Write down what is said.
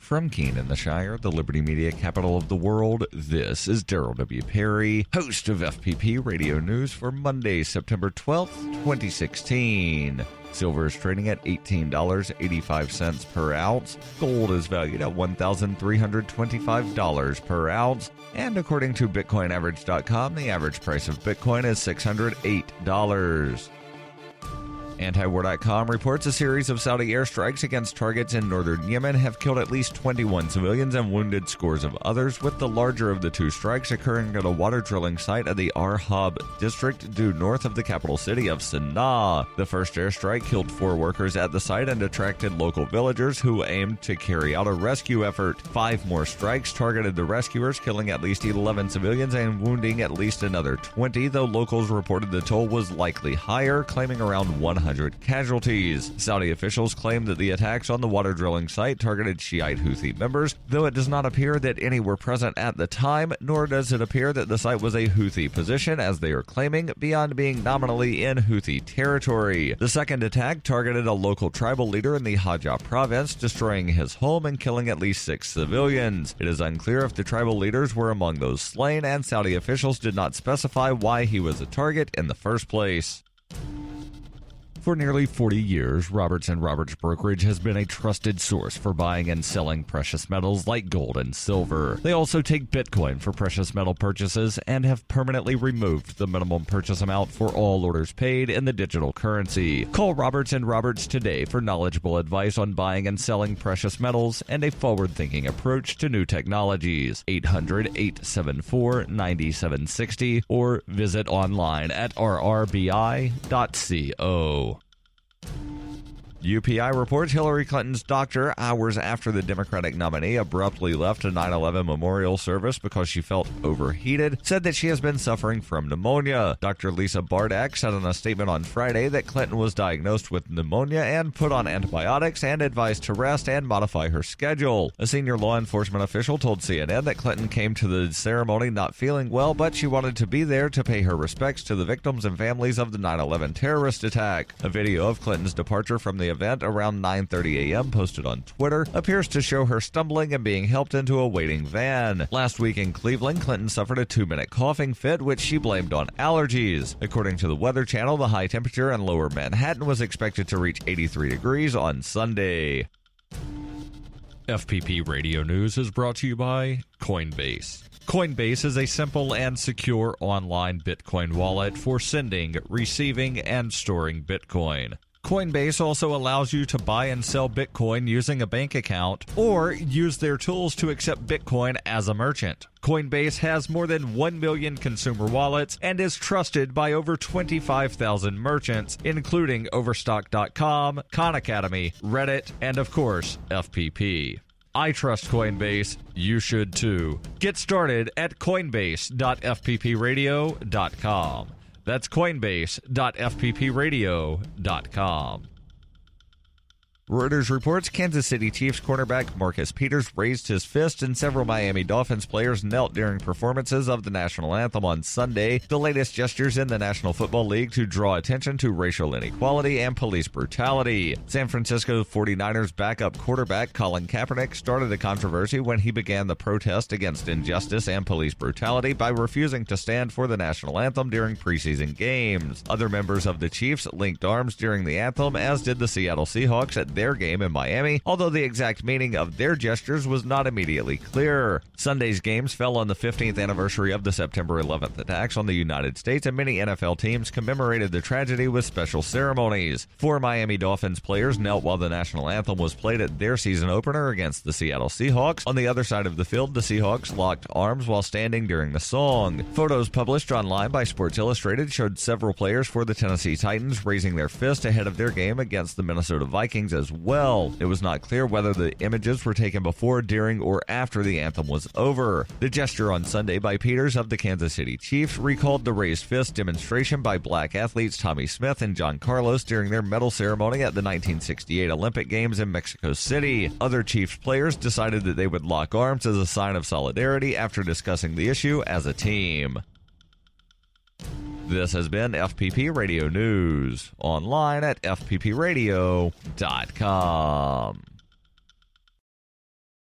From Keene in the Shire, the Liberty Media capital of the world, this is Daryl W. Perry, host of FPP Radio News for Monday, September 12th, 2016. Silver is trading at $18.85 per ounce. Gold is valued at $1,325 per ounce. And according to BitcoinAverage.com, the average price of Bitcoin is $608. Antiwar.com reports a series of Saudi airstrikes against targets in northern Yemen have killed at least 21 civilians and wounded scores of others, with the larger of the two strikes occurring at a water drilling site at the Arhab district due north of the capital city of Sana'a. The first airstrike killed 4 workers at the site and attracted local villagers who aimed to carry out a rescue effort. 5 more strikes targeted the rescuers, killing at least 11 civilians and wounding at least another 20, though locals reported the toll was likely higher, claiming around 100 casualties. Saudi officials claim that the attacks on the water drilling site targeted Shiite Houthi members, though it does not appear that any were present at the time, nor does it appear that the site was a Houthi position, as they are claiming, beyond being nominally in Houthi territory. The second attack targeted a local tribal leader in the Hajjah province, destroying his home and killing at least 6 civilians. It is unclear if the tribal leaders were among those slain, and Saudi officials did not specify why he was a target in the first place. For nearly 40 years, Roberts & Roberts Brokerage has been a trusted source for buying and selling precious metals like gold and silver. They also take Bitcoin for precious metal purchases and have permanently removed the minimum purchase amount for all orders paid in the digital currency. Call Roberts & Roberts today for knowledgeable advice on buying and selling precious metals and a forward-thinking approach to new technologies. 800-874-9760 or visit online at rrbi.co. UPI reports Hillary Clinton's doctor, hours after the Democratic nominee abruptly left a 9/11 memorial service because she felt overheated, said that she has been suffering from pneumonia. Dr. Lisa Bardak said in a statement on Friday that Clinton was diagnosed with pneumonia and put on antibiotics and advised to rest and modify her schedule. A senior law enforcement official told CNN that Clinton came to the ceremony not feeling well, but she wanted to be there to pay her respects to the victims and families of the 9/11 terrorist attack. A video of Clinton's departure from the event around 9:30 a.m. posted on Twitter appears to show her stumbling and being helped into a waiting van. Last week in Cleveland, Clinton suffered a 2-minute coughing fit, which she blamed on allergies. According to the Weather Channel, the high temperature in lower Manhattan was expected to reach 83 degrees on Sunday. FPP Radio News is brought to you by Coinbase. Coinbase is a simple and secure online Bitcoin wallet for sending, receiving, and storing Bitcoin. Coinbase also allows you to buy and sell Bitcoin using a bank account or use their tools to accept Bitcoin as a merchant. Coinbase has more than 1 million consumer wallets and is trusted by over 25,000 merchants, including Overstock.com, Khan Academy, Reddit, and of course, FPP. I trust Coinbase. You should too. Get started at coinbase.fppradio.com. That's coinbase.fppradio.com. Reuters reports Kansas City Chiefs cornerback Marcus Peters raised his fist and several Miami Dolphins players knelt during performances of the national anthem on Sunday, the latest gestures in the National Football League to draw attention to racial inequality and police brutality. San Francisco 49ers backup quarterback Colin Kaepernick started a controversy when he began the protest against injustice and police brutality by refusing to stand for the national anthem during preseason games. Other members of the Chiefs linked arms during the anthem, as did the Seattle Seahawks at their game in Miami, although the exact meaning of their gestures was not immediately clear. Sunday's games fell on the 15th anniversary of the September 11th attacks on the United States, and many NFL teams commemorated the tragedy with special ceremonies. 4 Miami Dolphins players knelt while the national anthem was played at their season opener against the Seattle Seahawks. On the other side of the field, the Seahawks locked arms while standing during the song. Photos published online by Sports Illustrated showed several players for the Tennessee Titans raising their fist ahead of their game against the Minnesota Vikings as well. It was not clear whether the images were taken before, during, or after the anthem was over. The gesture on Sunday by Peters of the Kansas City Chiefs recalled the raised fist demonstration by black athletes Tommy Smith and John Carlos during their medal ceremony at the 1968 Olympic Games in Mexico City. Other Chiefs players decided that they would lock arms as a sign of solidarity after discussing the issue as a team. This has been FPP Radio News, online at fppradio.com.